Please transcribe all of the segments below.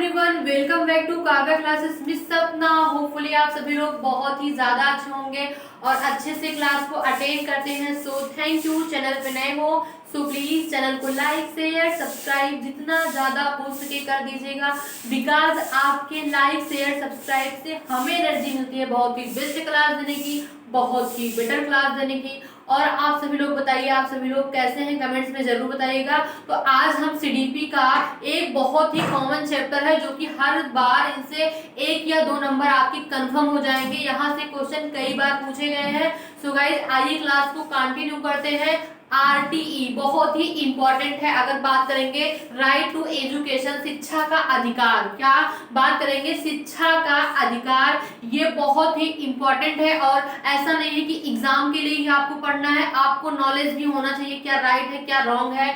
Everyone, welcome back to Kavya classes miss Sapna. Hopefully आप सभी लोग बहुत ही ज्यादा अच्छे होंगे और अच्छे से क्लास को अटेंड करते हैं। So thank you. चैनल पे नए हो सो प्लीज चैनल को लाइक शेयर सब्सक्राइब जितना ज्यादा हो सके कर दीजिएगा, बिकॉज आपके लाइक शेयर सब्सक्राइब से हमें एनर्जी मिलती है बहुत ही बेस्ट क्लास देने की, बहुत ही बेटर क्लास देने की। और आप सभी लोग बताइए, आप सभी लोग कैसे हैं, कमेंट्स में जरूर बताइएगा। तो आज हम सीडीपी का एक बहुत ही कॉमन चैप्टर है जो कि हर बार इनसे 1 या 2 नंबर आपके कंफर्म हो जाएंगे। यहाँ से क्वेश्चन कई बार पूछे गए हैं। सो गाइस आइए क्लास को कंटिन्यू करते हैं। आरटीई बहुत ही इंपॉर्टेंट है। अगर बात करेंगे राइट टू एजुकेशन, शिक्षा का अधिकार, क्या बात करेंगे शिक्षा का अधिकार, ये बहुत ही इंपॉर्टेंट है। और ऐसा नहीं है कि एग्जाम के लिए ही आपको पढ़ना है, आपको नॉलेज भी होना चाहिए क्या राइट है क्या रॉन्ग है।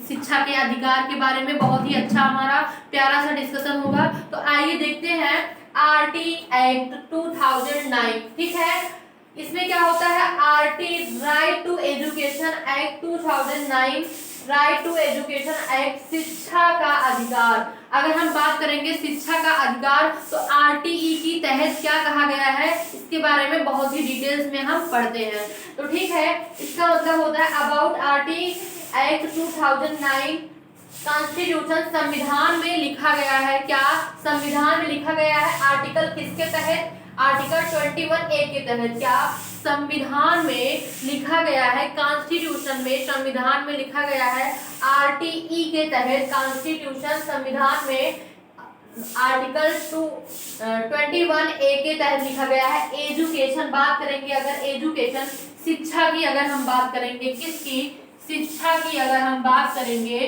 शिक्षा के अधिकार के बारे में बहुत ही अच्छा हमारा प्यारा सा डिस्कशन होगा। तो आइए देखते हैं आरटी एक्ट 2009। ठीक है, इसमें क्या होता है, RT right to education act 2009, right to education act, शिक्षा का अधिकार। अगर हम बात करेंगे शिक्षा का अधिकार तो आरटीई की तहत क्या कहा गया है, इसके बारे में बहुत ही डिटेल्स में हम पढ़ते हैं। तो ठीक है, इसका मतलब होता है अबाउट आरटी एक्ट 2009 कॉन्स्टिट्यूशन, संविधान में लिखा गया है। क्या संविधान में लिखा गया है, आर्टिकल किसके तहत, आर्टिकल 21A के तहत। क्या संविधान में लिखा गया है, कॉन्स्टिट्यूशन में संविधान में लिखा गया है आरटीई के तहत, कॉन्स्टिट्यूशन संविधान में आर्टिकल 21A के तहत लिखा गया है। एजुकेशन बात करेंगे, अगर एजुकेशन शिक्षा की अगर हम बात करेंगे, किसकी, शिक्षा की अगर हम बात करेंगे,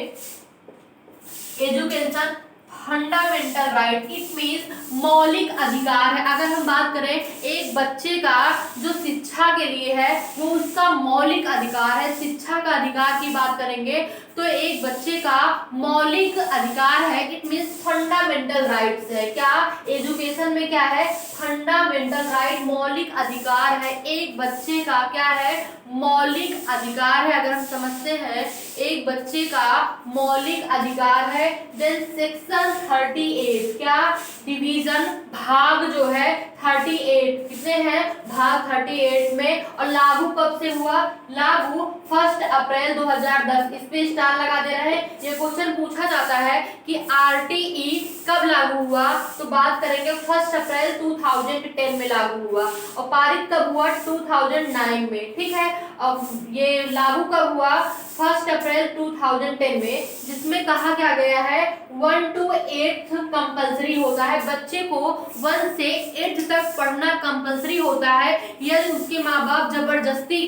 education fundamental right, it means मौलिक अधिकार है। अगर हम बात करें एक बच्चे का जो शिक्षा के लिए है वो उसका मौलिक अधिकार है। शिक्षा का अधिकार की बात करेंगे तो एक बच्चे का मौलिक अधिकार है, इट मीन्स फंडामेंटल राइट्स है। क्या एजुकेशन में क्या है, फंडामेंटल राइट, मौलिक अधिकार है। एक बच्चे का क्या है, मौलिक अधिकार है। अगर हम समझते हैं एक बच्चे का मौलिक अधिकार है। देन सेक्शन 38, क्या डिवीजन भाग जो है 38, कितने हैं भाग 38 में, और लागू कब से हुआ, लागू 1 अप्रैल 2010। इस पे स्टार लगा दे रहे हैं। ये क्वेश्चन पूछा जाता है कि आरटीई कब लागू हुआ, तो बात करेंगे 1 अप्रैल 2010 में लागू हुआ, और पारित कब हुआ, 2009 में। ठीक है, अब ये लागू कब हुआ, 1 अप्रैल 2010 में, जिसमें कहा क्या गया है 1 to 8 कंपलसरी होता है। बच्चे को 1 से 8 तक पढ़ना कंपलसरी होता है। यदि उसके माँ बाप जबरदस्ती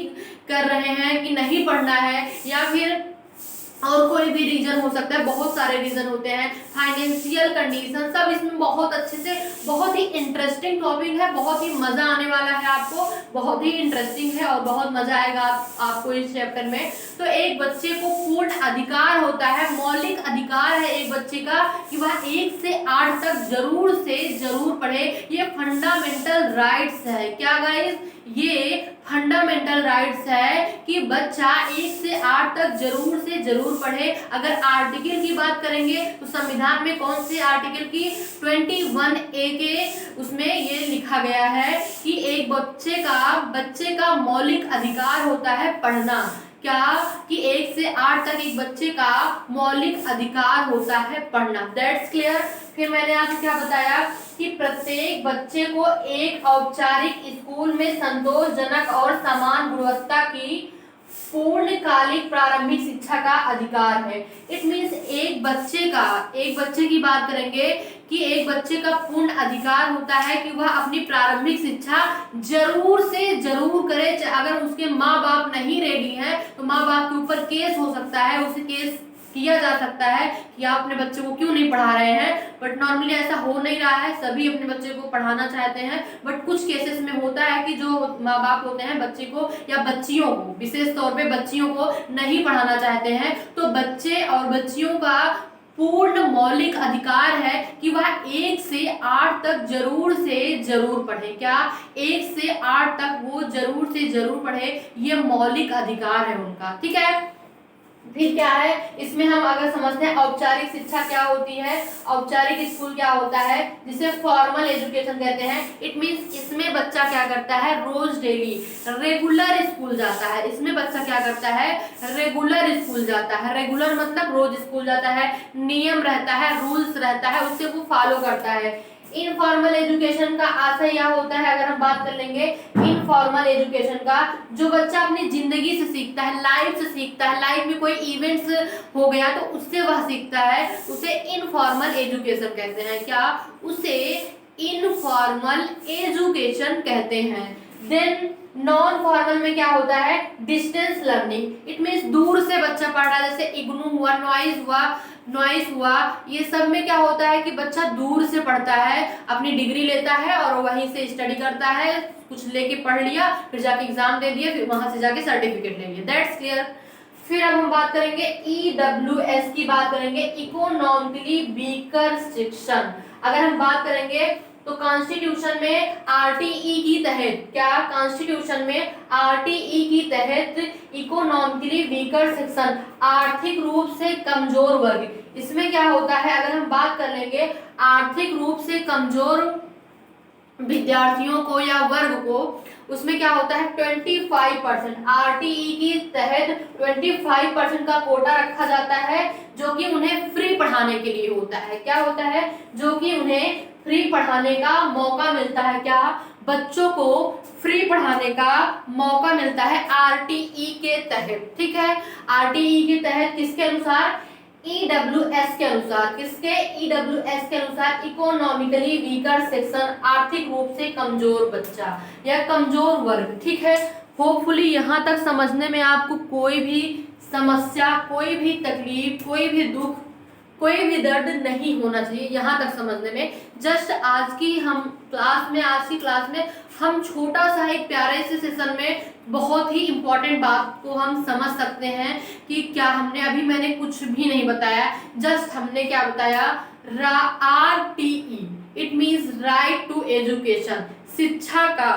कर रहे हैं कि नहीं पढ़ना है, या फिर और कोई भी रीजन हो सकता है, बहुत सारे रीजन होते हैं, फाइनेंशियल कंडीशन, सब इसमें बहुत अच्छे से, बहुत ही इंटरेस्टिंग टॉपिक है, बहुत ही मजा आने वाला है आपको, बहुत ही इंटरेस्टिंग है और बहुत मजा आएगा आपको इस चैप्टर में। तो एक बच्चे को पूर्ण अधिकार होता है, मौलिक अधिकार है एक बच्चे का कि वह 1 से 8 तक जरूर से जरूर पढ़े। ये फंडामेंटल राइट्स है। क्या गाइस, ये फंडामेंटल राइट्स है कि बच्चा 1 से 8 तक जरूर से जरूर पढ़े। अगर आर्टिकल की बात करेंगे तो संविधान में कौन से आर्टिकल की, 21A के, उसमें ये लिखा गया है कि एक बच्चे का मौलिक अधिकार होता है पढ़ना। क्या कि 1 से 8 तक एक बच्चे का मौलिक अधिकार होता है पढ़ना। That's clear. फिर मैंने आपको क्या बताया कि प्रत्येक बच्चे को एक औपचारिक स्कूल में संतोषजनक और समान गुणवत्ता की पूर्णकालिक प्रारंभिक शिक्षा का अधिकार है। इट मीन्स एक बच्चे की बात करेंगे कि एक बच्चे का पूर्ण अधिकार होता है कि वह अपनी प्रारंभिक शिक्षा जरूर से जरूर करे। अगर उसके माँ बाप नहीं रेडी हैं तो माँ बाप के ऊपर केस हो सकता है, उसे केस किया जा सकता है कि आप अपने बच्चे को क्यों नहीं पढ़ा रहे हैं। बट नॉर्मली ऐसा हो नहीं रहा है, सभी अपने बच्चे को पढ़ाना चाहते हैं। बट कुछ केसेस में होता है कि जो माँ बाप होते हैं बच्चे को या बच्चियों को, विशेष तौर पे बच्चियों को नहीं पढ़ाना चाहते हैं, तो बच्चे और बच्चियों का पूर्ण मौलिक अधिकार है कि वह 1 से 8 तक जरूर से जरूर पढ़े। क्या 1 से 8 तक वो जरूर से जरूर पढ़े, ये मौलिक अधिकार है उनका। ठीक है, फिर क्या है इसमें हम अगर समझते हैं औपचारिक शिक्षा क्या होती है। औपचारिक स्कूल क्या होता है, जिसे फॉर्मल एजुकेशन कहते हैं। इट मींस इसमें बच्चा क्या करता है, रोज डेली रेगुलर स्कूल जाता है। इसमें बच्चा क्या करता है, रेगुलर स्कूल जाता है। रेगुलर मतलब रोज स्कूल जाता है, नियम रहता है, रूल्स रहता है, उससे वो फॉलो करता है। इनफॉर्मल एजुकेशन का आशय यह होता है, अगर हम बात कर लेंगे इनफॉर्मल एजुकेशन का, जो बच्चा अपनी जिंदगी से सीखता है, लाइफ से सीखता है, लाइफ में कोई इवेंट्स हो गया तो उससे वह सीखता है, उसे इनफॉर्मल एजुकेशन कहते हैं। क्या, उसे इनफॉर्मल एजुकेशन कहते हैं। देन नॉन फॉर्मल में क्या होता है, डिस्टेंस लर्निंग। इट मींस दूर से बच्चा पढ़ रहा है, जैसे इग्नू हुआ, नॉइस हुआ, ये सब में क्या होता है कि बच्चा दूर से पढ़ता है, अपनी डिग्री लेता है और वहीं से स्टडी करता है, कुछ लेके पढ़ लिया, फिर जाके एग्जाम दे दिया, फिर वहां से जाके सर्टिफिकेट ले लिया। That's clear. फिर अब हम बात करेंगे EWS की बात करेंगे, इकोनॉमिकली वीकर सेक्शन। अगर हम बात करेंगे तो कॉन्स्टिट्यूशन में RTE की तहत, क्या कॉन्स्टिट्यूशन में RTE की तहत इकोनॉमिकली वीकर सेक्शन, आर्थिक रूप से कमजोर वर्ग, इसमें क्या होता है, अगर हम बात कर लेंगे आर्थिक रूप से कमजोर विद्यार्थियों को या वर्ग को, उसमें क्या होता है 25%, RTE की तहत 25% का कोटा रखा जाता है, जो कि उन्हें फ्री पढ़ाने के लिए होता है। क्या होता है, जो कि उन्हें फ्री पढ़ाने का मौका मिलता है। क्या, बच्चों को फ्री पढ़ाने का मौका मिलता है RTE के तहत। ठीक है, RTE के तहत किसके अनुसार, EWS के अनुसार। किसके, EWS के अनुसार, इकोनॉमिकली वीकर सेक्शन, आर्थिक रूप से कमजोर बच्चा या कमजोर वर्ग। ठीक है, होपफुली यहाँ तक समझने में आपको कोई भी समस्या, कोई भी तकलीफ, कोई भी दुख, कोई भी दर्द नहीं होना चाहिए यहाँ तक समझने में। जस्ट आज की क्लास में हम छोटा सा एक प्यारे से सेशन में बहुत ही इम्पोर्टेंट बात को हम समझ सकते हैं कि क्या हमने, अभी मैंने कुछ भी नहीं बताया, जस्ट हमने क्या बताया, RTE it means right to education, शिक्षा का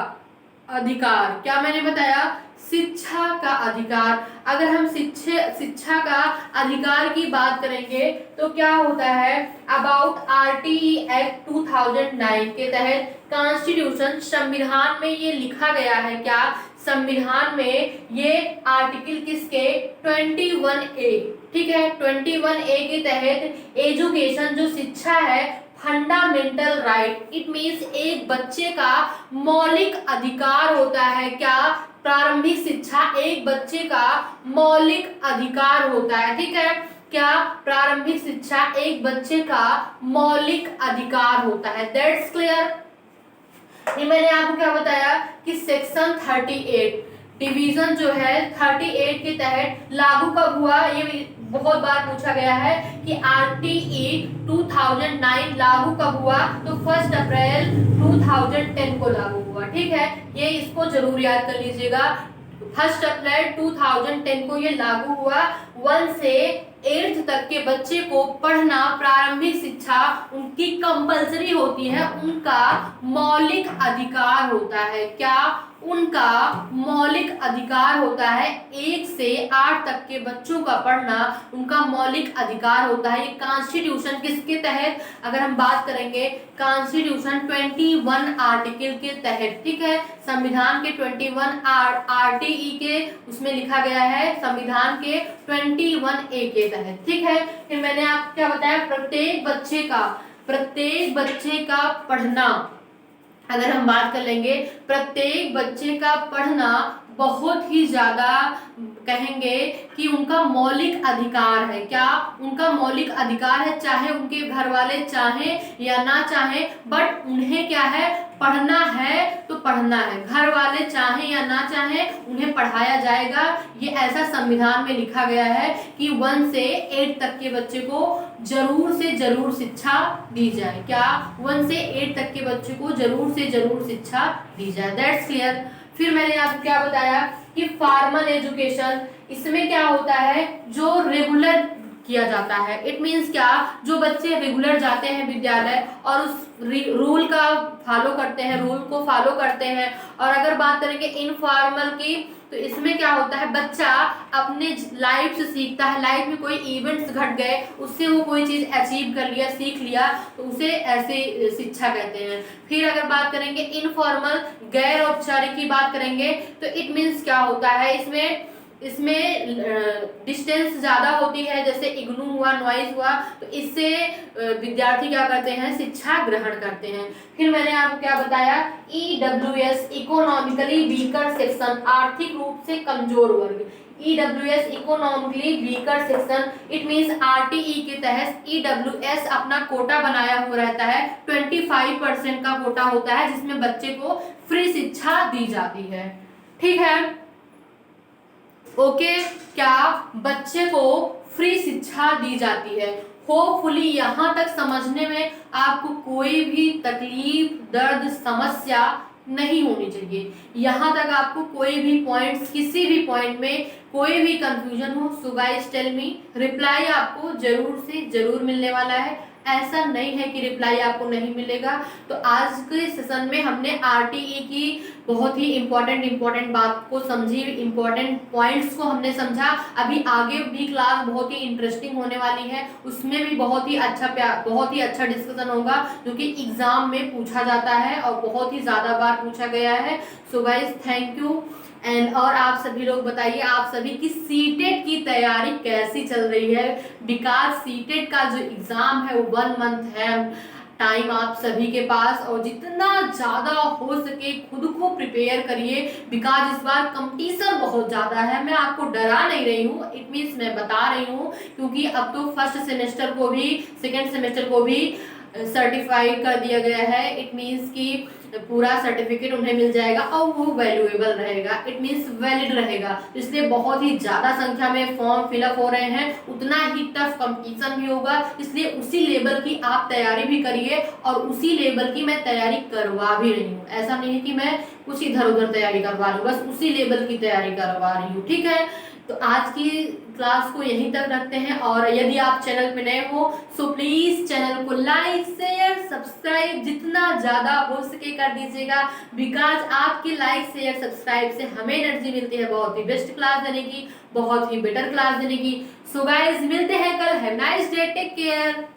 अधिकार। क्या मैंने बताया, शिक्षा का अधिकार। अगर हम शिक्षा का अधिकार की बात करेंगे तो क्या होता है, अबाउट RTE एक्ट 2009 के तहत कॉन्स्टिट्यूशन, संविधान में ये लिखा गया है। क्या, संविधान में ये आर्टिकल किसके, 21A। ठीक है, 21A के तहत एजुकेशन, जो शिक्षा है, फंडामेंटल राइट, इट मींस एक बच्चे का मौलिक अधिकार होता है। क्या, प्रारंभिक शिक्षा एक बच्चे का मौलिक अधिकार होता है। ठीक है, क्या, प्रारंभिक शिक्षा एक बच्चे का मौलिक अधिकार होता है। That's clear. ये मैंने आपको क्या बताया कि सेक्शन 38 डिवीजन जो है 38 के तहत लागू कब हुआ, ये बहुत बार पूछा गया है कि RTE 2009 लागू कब हुआ, तो 1 अप्रैल 2010 को लागू हुआ। ठीक है, ये इसको जरूर याद कर लीजिएगा, 1 अप्रैल 2010 को ये लागू हुआ। 1 से 8th तक के बच्चे को पढ़ना, प्रारंभिक शिक्षा उनकी कंपलसरी होती है, उनका मौलिक अधिकार होता है। क्या, उनका मौलिक अधिकार होता है, 1 से 8 तक के बच्चों का पढ़ना उनका मौलिक अधिकार होता है। ये कॉन्स्टिट्यूशन किसके तहत, अगर हम बात करेंगे कॉन्स्टिट्यूशन 21 आर्टिकल के तहत। ठीक है, संविधान के 21 RTE के उसमें लिखा गया है, संविधान के 21A के तहत। ठीक है, फिर मैंने आपको क्या बताया, प्रत्येक बच्चे का पढ़ना, अगर हम बात कर लेंगे प्रत्येक बच्चे का पढ़ना बहुत ही ज्यादा कहेंगे कि उनका मौलिक अधिकार है। क्या, उनका मौलिक अधिकार है, चाहे उनके घर वाले चाहें या ना चाहें, बट उन्हें क्या है, पढ़ना है तो पढ़ना है, घर वाले चाहें या ना चाहें उन्हें पढ़ाया जाएगा। ये ऐसा संविधान में लिखा गया है कि 1 से 8 तक के बच्चे को जरूर से जरूर शिक्षा दी जाए। क्या, 1 से 8 तक के बच्चे को जरूर से जरूर शिक्षा दी जाए। That's clear. फिर मैंने आपको क्या बताया कि फॉर्मल एजुकेशन, इसमें क्या होता है, जो रेगुलर किया जाता है। इट मीन्स क्या, जो बच्चे रेगुलर जाते हैं विद्यालय और उस रूल का फॉलो करते हैं, रूल को फॉलो करते हैं। और अगर बात करेंगे इनफॉर्मल की, तो इसमें क्या होता है, बच्चा अपने लाइफ से सीखता है। लाइफ में कोई इवेंट्स घट गए, उससे वो कोई चीज अचीव कर लिया, सीख लिया, तो उसे ऐसे शिक्षा कहते हैं। फिर अगर बात करेंगे इनफॉर्मल गैर औपचारिक की बात करेंगे, तो इट मीन्स क्या होता है, इसमें डिस्टेंस ज्यादा होती है, जैसे इग्नू हुआ, नॉइज हुआ, तो इससे विद्यार्थी क्या करते हैं, शिक्षा ग्रहण करते हैं। फिर मैंने आपको क्या बताया, EWS इकोनॉमिकली वीकर सेक्शन, आर्थिक रूप से कमजोर वर्ग। EWS economically weaker section, it means RTE के तहत EWS अपना कोटा बनाया हुआ रहता है। 25% का कोटा होता है जिसमें बच्चे को फ्री शिक्षा दी जाती है। ठीक है, ओके, क्या बच्चे को फ्री शिक्षा दी जाती है। होपफुली यहाँ तक समझने में आपको कोई भी तकलीफ, दर्द, समस्या नहीं होनी चाहिए। यहाँ तक आपको कोई भी पॉइंट्स, किसी भी पॉइंट में कोई भी कंफ्यूजन हो, so guys tell me, reply आपको जरूर से जरूर मिलने वाला है। ऐसा नहीं है कि रिप्लाई आपको नहीं मिलेगा। तो आज के सेशन में हमने RTE की बहुत ही इंपॉर्टेंट बात को समझी, इंपॉर्टेंट पॉइंट्स को हमने समझा। अभी आगे भी क्लास बहुत ही इंटरेस्टिंग होने वाली है, उसमें भी बहुत ही अच्छा डिस्कशन होगा, जो कि एग्जाम में पूछा जाता है और बहुत ही ज्यादा बार पूछा गया है। So guys thank you. And और आप सभी लोग बताइए, आप सभी की सीटेट की तैयारी कैसी चल रही है, बिकॉज सीटेट का जो एग्जाम है वो 1 मंथ है टाइम आप सभी के पास, और जितना ज्यादा हो सके खुद को प्रिपेयर करिए, बिकॉज इस बार कंपटीशन बहुत ज्यादा है। मैं आपको डरा नहीं रही हूँ, इट मीन्स मैं बता रही हूँ, क्योंकि अब तो फर्स्ट सेमेस्टर को भी, सेकेंड सेमेस्टर को भी सर्टिफाइड कर दिया गया है। इट मीन्स कि पूरा सर्टिफिकेट उन्हें मिल जाएगा और वो वैल्यूएबल रहेगा, इट मीन्स वैलिड रहेगा। इसलिए बहुत ही ज्यादा संख्या में फॉर्म फिलअप हो रहे हैं, उतना ही टफ कंपटीशन भी होगा, इसलिए उसी लेवल की आप तैयारी भी करिए और उसी लेवल की मैं तैयारी करवा भी रही हूँ। ऐसा नहीं है कि मैं कुछ इधर उधर तैयारी करवा रही हूँ, बस उसी लेवल की तैयारी करवा रही हूँ। ठीक है, तो आज की क्लास को यहीं तक रखते हैं, और यदि आप चैनल पे नए हो सो प्लीज चैनल को लाइक, शेयर, सब्सक्राइब जितना ज्यादा हो सके कर दीजिएगा, बिकॉज आपके लाइक, शेयर, सब्सक्राइब से हमें एनर्जी मिलती है बहुत ही बेस्ट क्लास देने की, बहुत ही बेटर क्लास देने की। सो गाइस मिलते हैं कल, have nice day, take care.